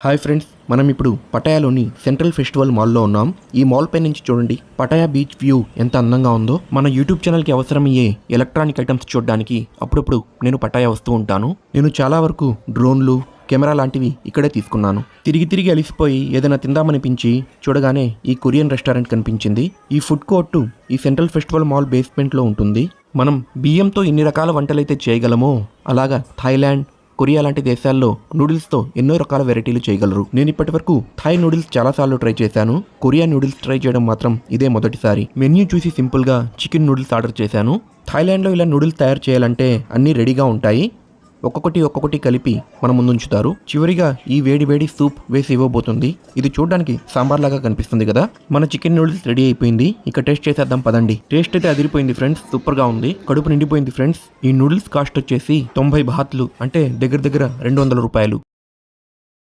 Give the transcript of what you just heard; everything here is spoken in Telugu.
హాయ్ ఫ్రెండ్స్, మనం ఇప్పుడు పటాయాలోని సెంట్రల్ ఫెస్టివల్ మాల్లో ఉన్నాం. ఈ మాల్ పై నుంచి చూడండి పటాయా బీచ్ వ్యూ ఎంత అందంగా ఉందో. మన యూట్యూబ్ ఛానల్కి అవసరమయ్యే ఎలక్ట్రానిక్ ఐటమ్స్ చూడడానికి అప్పుడప్పుడు నేను పటాయా వస్తూ ఉంటాను. నేను చాలా వరకు డ్రోన్లు, కెమెరా లాంటివి ఇక్కడే తీసుకున్నాను. తిరిగి అలిసిపోయి ఏదైనా తిందామనిపించి చూడగానే ఈ కొరియన్ రెస్టారెంట్ కనిపించింది. ఈ ఫుడ్ కోర్టు ఈ సెంట్రల్ ఫెస్టివల్ మాల్ బేస్మెంట్లో ఉంటుంది. మనం బియ్యంతో ఎన్ని రకాల వంటలైతే చేయగలమో అలాగా థాయిలాండ్, కొరియా లాంటి దేశాల్లో నూడిల్స్తో ఎన్నో రకాల వెరైటీలు చేయగలరు. నేను ఇప్పటి వరకు థాయ్ నూడిల్స్ చాలాసార్లు ట్రై చేశాను. కొరియా నూడిల్స్ ట్రై చేయడం మాత్రం ఇదే మొదటిసారి. మెన్యూ చూసి సింపుల్గా చికెన్ నూడిల్స్ ఆర్డర్ చేశాను. థాయిలాండ్లో ఇలా నూడిల్స్ తయారు చేయాలంటే అన్నీ రెడీగా ఉంటాయి. ఒక్కొక్కటి కలిపి మన ముందుంచుతారు. చివరిగా ఈ వేడి సూప్ వేసి ఇవ్వబోతుంది. ఇది చూడడానికి సాంబార్ లాగా కనిపిస్తుంది కదా. మన చికెన్ నూడిల్స్ రెడీ అయిపోయింది. ఇక టేస్ట్ చేసేద్దాం పదండి. టేస్ట్ అయితే అదిరిపోయింది ఫ్రెండ్స్, సూపర్ గా ఉంది. కడుపు నిండిపోయింది ఫ్రెండ్స్. ఈ నూడిల్స్ కాస్ట్ వచ్చేసి 90 బాత్లు, అంటే దగ్గర 200 రూపాయలు.